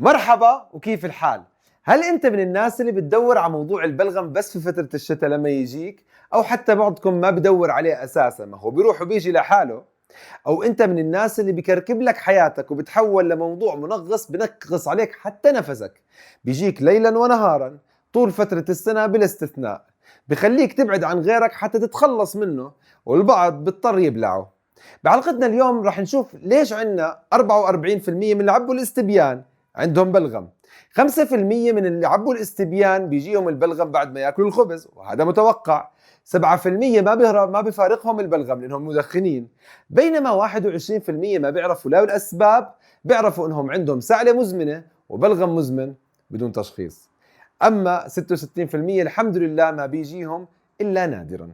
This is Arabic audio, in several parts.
مرحبا وكيف الحال؟ هل انت من الناس اللي بتدور على موضوع البلغم بس في فترة الشتاء لما يجيك؟ او حتى بعضكم ما بدور عليه اساسا، ما هو بيروح وبيجي لحاله؟ او انت من الناس اللي بكركب لك حياتك وبتحول لموضوع منغص بنقص عليك حتى نفسك، بيجيك ليلا ونهارا طول فترة السنة بلا استثناء، بخليك تبعد عن غيرك حتى تتخلص منه، والبعض بيضطر يبلعه. بحلقتنا اليوم رح نشوف ليش عندنا 44% من اللي عبوا الاستبيان عندهم بلغم، 5% من اللي عبوا الاستبيان بيجيهم البلغم بعد ما ياكلوا الخبز وهذا متوقع، 7% ما بفارقهم البلغم لانهم مدخنين، بينما 21% ما بيعرفوا لا الاسباب، بيعرفوا انهم عندهم سعلة مزمنة وبلغم مزمن بدون تشخيص. اما 66% الحمد لله ما بيجيهم الا نادرا.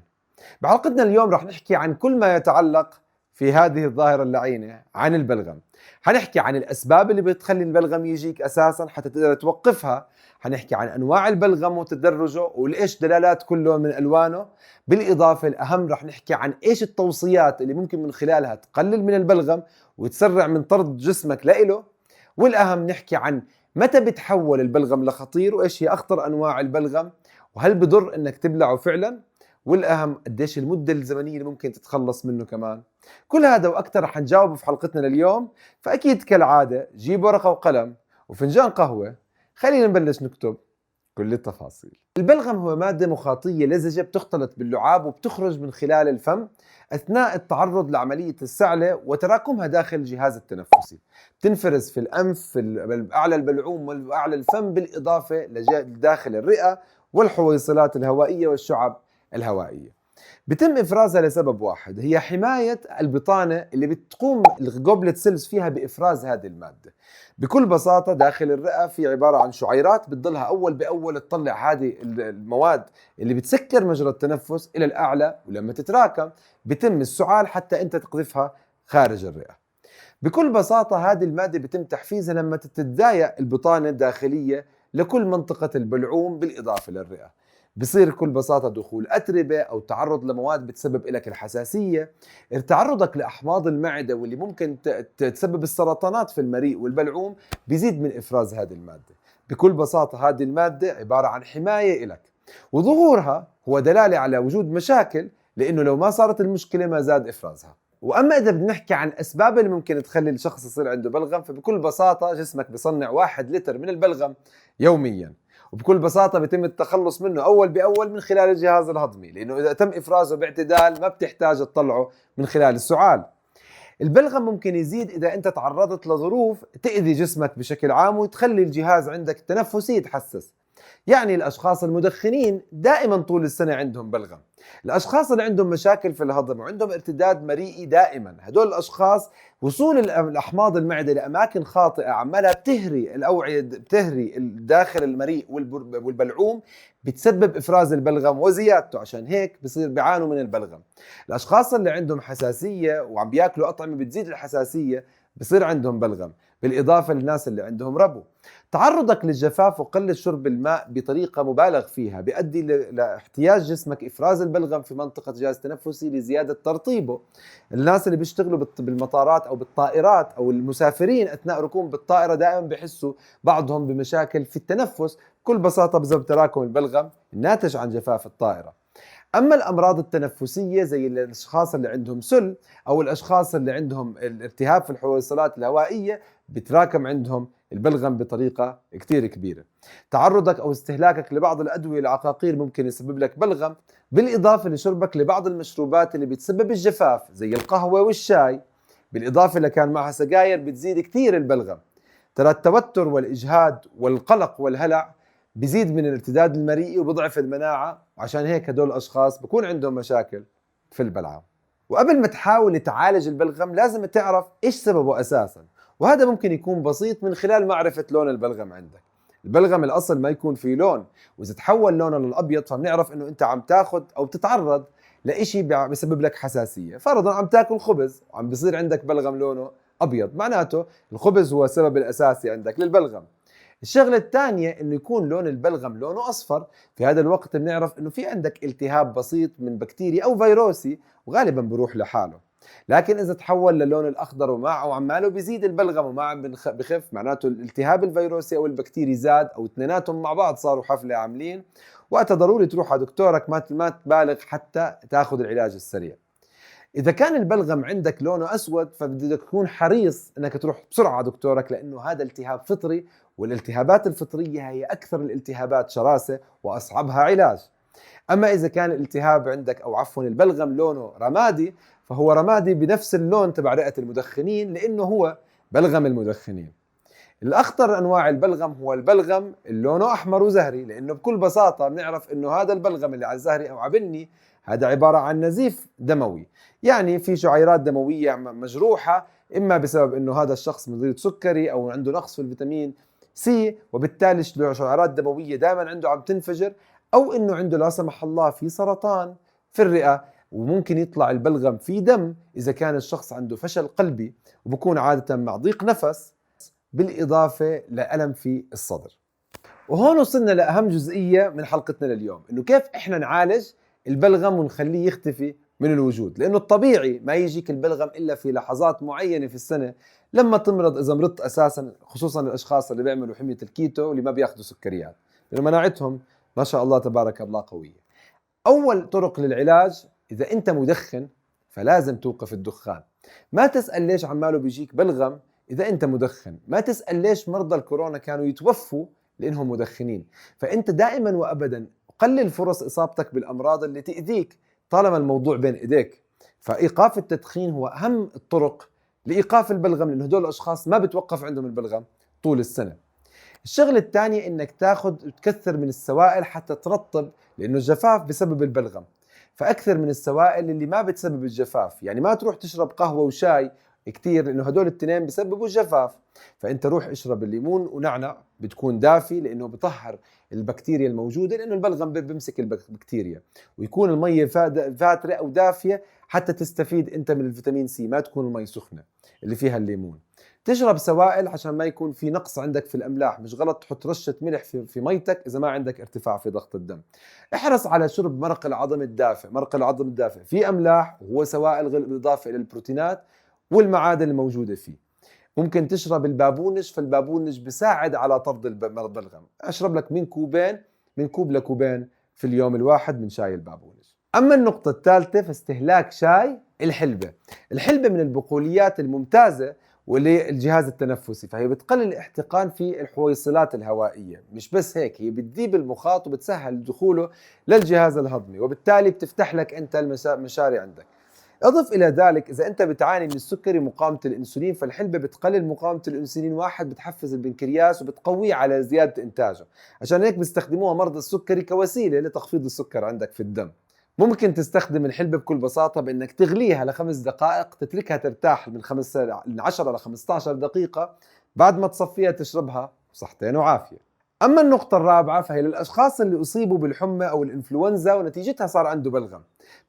بحلقتنا اليوم رح نحكي عن كل ما يتعلق في هذه الظاهرة اللعينة عن البلغم. حنحكي عن الأسباب اللي بتخلي البلغم يجيك أساسا حتى تقدر توقفها، حنحكي عن أنواع البلغم وتدرجه ولإيش دلالات كل لون من ألوانه، بالإضافة الأهم رح نحكي عن إيش التوصيات اللي ممكن من خلالها تقلل من البلغم وتسرع من طرد جسمك لإله، والأهم نحكي عن متى بتحول البلغم لخطير وإيش هي أخطر أنواع البلغم وهل بضر إنك تبلعه فعلا، والأهم قديش المدة الزمنية اللي ممكن تتخلص منه كمان. كل هذا وأكثر رح نجاوب في حلقتنا لليوم، فأكيد كالعادة جيب ورقة وقلم وفنجان قهوة، خلينا نبلش نكتب كل التفاصيل. البلغم هو مادة مخاطية لزجة بتختلط باللعاب وبتخرج من خلال الفم أثناء التعرض لعملية السعلة وتراكمها داخل الجهاز التنفسي، بتنفرز في الأنف في أعلى البلعوم وأعلى الفم، بالإضافة لداخل الرئة والحويصلات الهوائية والشعب الهوائية. بتم إفرازها لسبب واحد، هي حماية البطانة اللي بتقوم الجوبلت سيلز فيها بإفراز هذه المادة. بكل بساطة داخل الرئة في عبارة عن شعيرات بتضلها أول بأول تطلع هذه المواد اللي بتسكر مجرى التنفس إلى الأعلى، ولما تتراكم بتم السعال حتى أنت تقذفها خارج الرئة. بكل بساطة هذه المادة بتم تحفيزها لما تتضايق البطانة الداخلية لكل منطقة البلعوم بالإضافة للرئة، بصير بكل بساطة دخول أتربة أو تعرض لمواد بتسبب لك الحساسية، تعرضك لأحماض المعدة واللي ممكن تسبب السرطانات في المريء والبلعوم بيزيد من إفراز هذه المادة. بكل بساطة هذه المادة عبارة عن حماية لك، وظهورها هو دلالة على وجود مشاكل، لأنه لو ما صارت المشكلة ما زاد إفرازها. واما اذا بنحكي عن اسباب اللي ممكن تخلي الشخص يصير عنده بلغم، فبكل بساطه جسمك بيصنع 1 لتر من البلغم يوميا، وبكل بساطه بيتم التخلص منه اول باول من خلال الجهاز الهضمي، لانه اذا تم افرازه باعتدال ما بتحتاج تطلعه من خلال السعال. البلغم ممكن يزيد اذا انت تعرضت لظروف تاذي جسمك بشكل عام وتخلي الجهاز عندك التنفسي يتحسس. يعني الأشخاص المدخنين دائما طول السنة عندهم بلغم، الأشخاص اللي عندهم مشاكل في الهضم وعندهم ارتداد مريئي دائما، هدول الأشخاص وصول الأحماض المعدة لأماكن خاطئة عمالها بتهري الأوعية، بتهري داخل المريء والبلعوم، بتسبب إفراز البلغم وزيادته، عشان هيك بصير بيعانوا من البلغم. الأشخاص اللي عندهم حساسية وعم بياكلوا أطعمة بتزيد الحساسية بصير عندهم بلغم، بالإضافة للناس اللي عندهم ربو. تعرضك للجفاف وقلة شرب الماء بطريقة مبالغ فيها بيؤدي لاحتياج جسمك إفراز البلغم في منطقة الجهاز التنفسي لزيادة ترطيبه. الناس اللي بيشتغلوا بالمطارات أو بالطائرات أو المسافرين أثناء ركوب بالطائرة دائما بيحسوا بعضهم بمشاكل في التنفس، بكل بساطة بسبب تراكم البلغم الناتج عن جفاف الطائرة. أما الأمراض التنفسية زي الأشخاص اللي عندهم سل أو الأشخاص اللي عندهم الالتهاب في الحويصلات الهوائية بتراكم عندهم البلغم بطريقة كتير كبيرة. تعرضك أو استهلاكك لبعض الأدوية العقاقير ممكن يسبب لك بلغم، بالإضافة لشربك لبعض المشروبات اللي بتسبب الجفاف زي القهوة والشاي، بالإضافة لكان معها سجاير بتزيد كتير البلغم. ترى التوتر والإجهاد والقلق والهلع بزيد من الارتداد المريئي وبضعف المناعة، وعشان هيك هدول الأشخاص بكون عندهم مشاكل في البلعة. وقبل ما تحاول تعالج البلغم لازم تعرف إيش سببه أساساً، وهذا ممكن يكون بسيط من خلال معرفة لون البلغم عندك. البلغم الأصل ما يكون فيه لون، وإذا تحول لونه للأبيض فبنعرف إنه أنت عم تاخد أو بتتعرض لإشي بيسبب لك حساسية. فرضاً عم تاكل خبز وعم بيصير عندك بلغم لونه أبيض، معناته الخبز هو السبب الأساسي عندك للبلغم. الشغلة الثانية انه يكون لون البلغم لونه اصفر، في هذا الوقت بنعرف انه في عندك التهاب بسيط من بكتيريا او فيروسي وغالبا بروح لحاله. لكن إذا تحول للون الأخضر ومع أو عماله بيزيد البلغم وما عم بخف، معناته الالتهاب الفيروسي أو البكتيري زاد أو اثنيناتهم مع بعض صاروا حفلة عاملين، وقتها ضروري تروح على دكتورك، ما تبالغ حتى تاخذ العلاج السريع. إذا كان البلغم عندك لونه أسود فبدك تكون حريص إنك تروح بسرعة على دكتورك، لأنه هذا التهاب فطري، والالتهابات الفطرية هي أكثر الالتهابات شراسة وأصعبها علاج. أما إذا كان الالتهاب عندك أو عفوا البلغم لونه رمادي، فهو رمادي بنفس اللون تبع رئة المدخنين، لأنه هو بلغم المدخنين. الأخطر أنواع البلغم هو البلغم اللي لونه أحمر وزهري، لأنه بكل بساطة بنعرف أنه هذا البلغم اللي على الزهري أو عبني هذا عبارة عن نزيف دموي، يعني في شعيرات دموية مجروحة، إما بسبب أنه هذا الشخص مريض سكري أو عنده نقص في الفيتامين سي، وبالتالي شعيرات دموية دائما عنده عم تنفجر، أو أنه عنده لا سمح الله في سرطان في الرئة، وممكن يطلع البلغم في دم إذا كان الشخص عنده فشل قلبي، وبكون عادة مع ضيق نفس بالإضافة لألم في الصدر. وهون وصلنا لأهم جزئية من حلقتنا لليوم، إنه كيف إحنا نعالج البلغم ونخليه يختفي من الوجود، لأنه الطبيعي ما يجيك البلغم إلا في لحظات معينة في السنة لما تمرض، إذا مرضت أساسا، خصوصا الأشخاص اللي بيعملوا حمية الكيتو واللي ما بياخذوا سكريات، لأنه مناعتهم ما شاء الله تبارك الله قوية. أول طرق للعلاج، إذا أنت مدخن فلازم توقف الدخان. ما تسأل ليش عماله بيجيك بلغم إذا أنت مدخن، ما تسأل ليش مرضى الكورونا كانوا يتوفوا لأنهم مدخنين. فأنت دائما وأبدا قلل فرص إصابتك بالأمراض اللي تأذيك طالما الموضوع بين إيديك. فإيقاف التدخين هو أهم الطرق لإيقاف البلغم، لأن هدول الأشخاص ما بتوقف عندهم البلغم طول السنة. الشغلة الثانية إنك تاخذ وتكثر من السوائل حتى ترطب، لأنه الجفاف بسبب البلغم، فأكثر من السوائل اللي ما بتسبب الجفاف. يعني ما تروح تشرب قهوة وشاي كتير، لأنه هدول الاثنين بسببوا الجفاف. فأنت روح اشرب الليمون ونعنع، بتكون دافي لأنه بطهر البكتيريا الموجودة، لأنه البلغم بيمسك البكتيريا. ويكون المية فاترة أو دافية حتى تستفيد أنت من الفيتامين سي، ما تكون المي سخنة اللي فيها الليمون. تشرب سوائل عشان ما يكون في نقص عندك في الأملاح. مش غلط تحط رشة ملح في ميتك إذا ما عندك ارتفاع في ضغط الدم. احرص على شرب مرق العظم الدافئ. مرق العظم الدافئ فيه أملاح وهو سوائل بالإضافة إلى البروتينات والمعادن الموجودة فيه. ممكن تشرب البابونج، فالبابونج بيساعد على طرد البلغم. اشرب لك من كوب لكوبين في اليوم الواحد من شاي البابونج. أما النقطة الثالثة فاستهلاك شاي الحلبة. الحلبة من البقوليات الممتازة وللجهاز التنفسي، فهي بتقلل الاحتقان في الحويصلات الهوائية. مش بس هيك، هي بتذيب المخاط وبتسهل دخوله للجهاز الهضمي، وبالتالي بتفتح لك أنت المشاري عندك. اضف الى ذلك اذا انت بتعاني من السكري ومقاومه الانسولين، فالحلبه بتقلل مقاومه الانسولين، واحد بتحفز البنكرياس وبتقويه على زياده انتاجه. عشان هيك بيستخدموها مرضى السكري كوسيله لتخفيض السكر عندك في الدم. ممكن تستخدم الحلبة بكل بساطة بأنك تغليها ل5 دقائق، تتركها ترتاح من 10 ل 15 دقيقة، بعد ما تصفيها تشربها، صحتين وعافية. أما النقطة الرابعة فهي للأشخاص اللي أصيبوا بالحمى أو الإنفلونزا ونتيجتها صار عنده بلغم.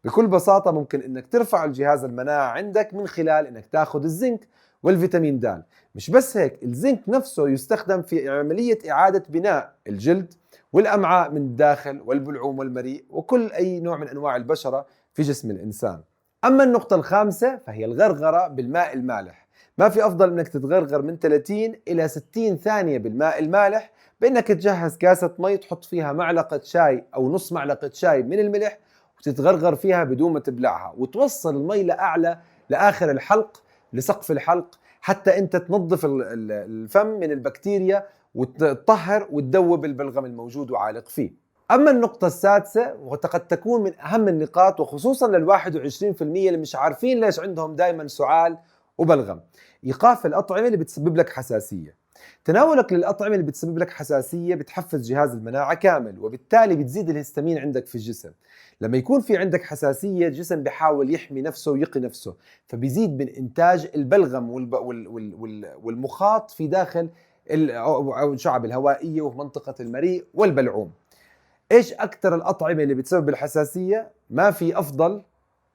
بكل بساطة ممكن أنك ترفع الجهاز المناعة عندك من خلال أنك تاخذ الزنك والفيتامين د. مش بس هيك، الزنك نفسه يستخدم في عملية إعادة بناء الجلد والأمعاء من الداخل والبلعوم والمريء وكل أي نوع من أنواع البشرة في جسم الإنسان. أما النقطة الخامسة فهي الغرغرة بالماء المالح. ما في أفضل أنك تتغرغر من 30 إلى 60 ثانية بالماء المالح، بأنك تجهز كاسة مي تحط فيها معلقة شاي أو نص معلقة شاي من الملح وتتغرغر فيها بدون ما تبلعها، وتوصل المي لأعلى لآخر الحلق، لسقف الحلق، حتى أنت تنظف الفم من البكتيريا وتطهر وتذوب البلغم الموجود وعالق فيه. أما النقطة السادسة وقد تكون من أهم النقاط، وخصوصا لل21% اللي مش عارفين ليش عندهم دائما سعال وبلغم، إيقاف الأطعمة اللي بتسبب لك حساسية. تناولك للأطعمة اللي بتسبب لك حساسية بتحفز جهاز المناعة كامل، وبالتالي بتزيد الهستامين عندك في الجسم. لما يكون في عندك حساسية الجسم بيحاول يحمي نفسه ويقي نفسه، فبيزيد من إنتاج البلغم والمخاط في داخل الشعب الهوائية ومنطقة المريء والبلعوم. إيش أكثر الأطعمة اللي بتسبب الحساسية؟ ما في أفضل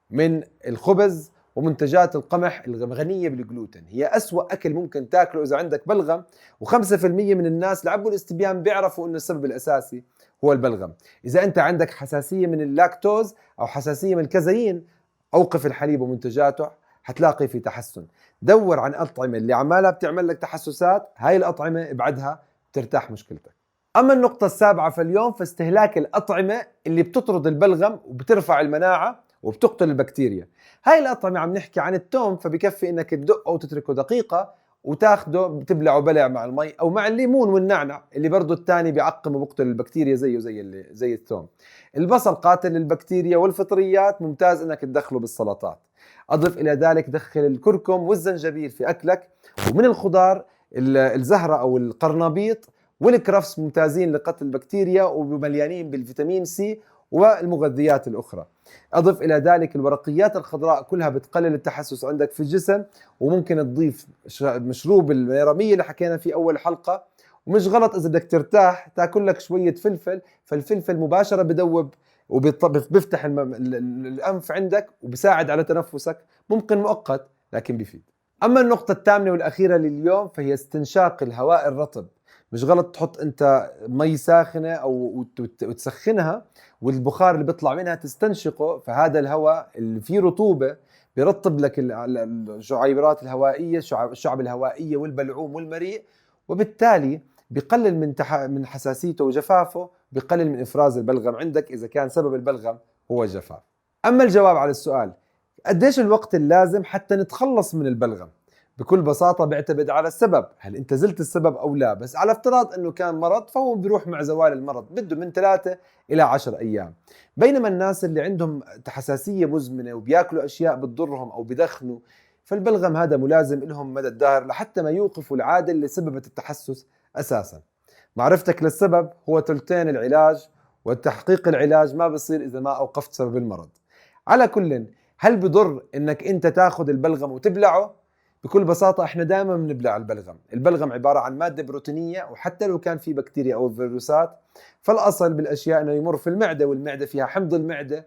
من الخبز ومنتجات القمح الغنية بالجلوتين. هي أسوأ أكل ممكن تاكله إذا عندك بلغم، و5% من الناس لعبوا الاستبيان بيعرفوا إنه السبب الأساسي هو البلغم. إذا أنت عندك حساسية من اللاكتوز أو حساسية من الكازيين، أوقف الحليب ومنتجاته حتلاقي في تحسن. دور عن أطعمة اللي عمالها بتعمل لك تحسسات، هاي الأطعمة ابعدها ترتاح مشكلتك. أما النقطة السابعة فاليوم، فاستهلاك الأطعمة اللي بتطرد البلغم وبترفع المناعة وبتقتل البكتيريا. هاي الأطعمة عم نحكي عن التوم، فبكفي إنك تدقه وتتركه دقيقة وتاخده بتبلعه بلع مع المي أو مع الليمون والنعنع اللي برضه الثاني بيعقم وبقتل البكتيريا زيه زي الثوم. البصل قاتل للبكتيريا والفطريات، ممتاز إنك تدخله بالسلطات. أضف إلى ذلك دخل الكركم والزنجبيل في أكلك. ومن الخضار الزهرة أو القرنبيط والكرفس ممتازين لقتل البكتيريا ومليانين بالفيتامين سي والمغذيات الأخرى. أضف إلى ذلك الورقيات الخضراء، كلها بتقلل التحسس عندك في الجسم. وممكن تضيف مشروب الميرمية اللي حكينا فيه أول حلقة. ومش غلط إذا بدك ترتاح تاكل لك شوية فلفل، فالفلفل مباشرة بدوب وبيفتح الأنف عندك وبساعد على تنفسك، ممكن مؤقت لكن بيفيد. أما النقطة الثامنة والأخيرة لليوم فهي استنشاق الهواء الرطب. مش غلط تحط انت مي ساخنة او وتسخنها والبخار اللي بيطلع منها تستنشقه، فهذا الهواء اللي فيه رطوبة بيرطب لك الشعيرات الهوائية، الشعب الهوائية والبلعوم والمريء، وبالتالي بيقلل من حساسيته وجفافه، بيقلل من افراز البلغم عندك اذا كان سبب البلغم هو الجفاف. اما الجواب على السؤال قديش الوقت اللازم حتى نتخلص من البلغم، بكل بساطة بيعتمد على السبب، هل انت زلت السبب او لا. بس على افتراض انه كان مرض فهو بيروح مع زوال المرض، بده من 3 إلى 10 أيام. بينما الناس اللي عندهم حساسية مزمنة وبياكلوا أشياء بتضرهم أو بدخنوا، فالبلغم هذا ملازم لهم مدى الدهر لحتى ما يوقفوا العادة اللي سببت التحسس أساسا. معرفتك للسبب هو ثلثين العلاج، والتحقيق العلاج ما بصير إذا ما أوقفت سبب المرض. على كل، هل بضر انك انت تاخذ البلغم وتبلعه؟ بكل بساطة احنا دائما بنبلع البلغم. البلغم عبارة عن مادة بروتينية، وحتى لو كان في بكتيريا او فيروسات فالاصل بالاشياء انه يمر في المعدة، والمعدة فيها حمض المعدة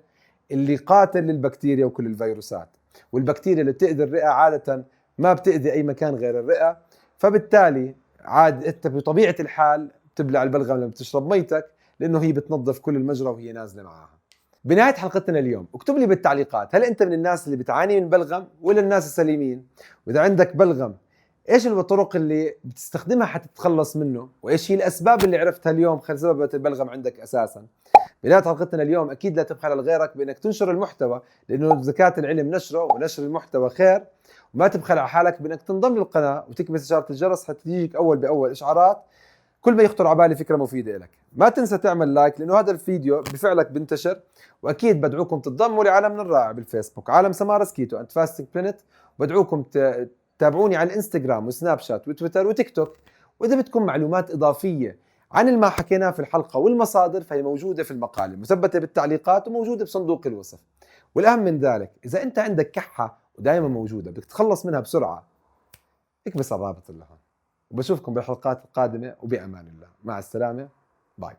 اللي قاتل للبكتيريا وكل الفيروسات. والبكتيريا اللي بتأذي الرئة عادة ما بتأذي اي مكان غير الرئة، فبالتالي عاد انت بطبيعة الحال بتبلع البلغم لما بتشرب ميتك، لانه هي بتنظف كل المجرى وهي نازلة معاها. بنهاية حلقتنا اليوم اكتب لي بالتعليقات، هل انت من الناس اللي بتعاني من بلغم ولا الناس السليمين؟ واذا عندك بلغم ايش الطرق اللي بتستخدمها حتى تتخلص منه؟ وايش هي الاسباب اللي عرفتها اليوم خلال سبب البلغم عندك اساسا؟ بنهاية حلقتنا اليوم اكيد لا تبخل على غيرك بانك تنشر المحتوى، لانه زكاة العلم نشره، ونشر المحتوى خير. وما تبخل على حالك بانك تنضم للقناة وتكبس اشارة الجرس حتى تجيك اول باول اشعارات كل ما يخطر على بالي فكرة مفيدة لك. ما تنسى تعمل لايك، لأنه هذا الفيديو بفعلك بنتشر. وأكيد بدعوكم تتضموا لعالمنا الرائع بالفيسبوك، عالم سمارة كيتو أند فاستنج بلانت. وبدعوكم تتابعوني على الانستغرام وسناب شات وتويتر وتيك توك. وإذا بدكم معلومات إضافية عن ما حكيناه في الحلقة والمصادر فهي موجودة في المقال، مثبتة بالتعليقات وموجودة بصندوق الوصف. والأهم من ذلك، إذا أنت عندك كحة ودائما موجودة بدك تتخلص منها بسرعة، اكبس الرابط اللي هون. وبشوفكم بالحلقات القادمة، وبأمان الله. مع السلامة. باي.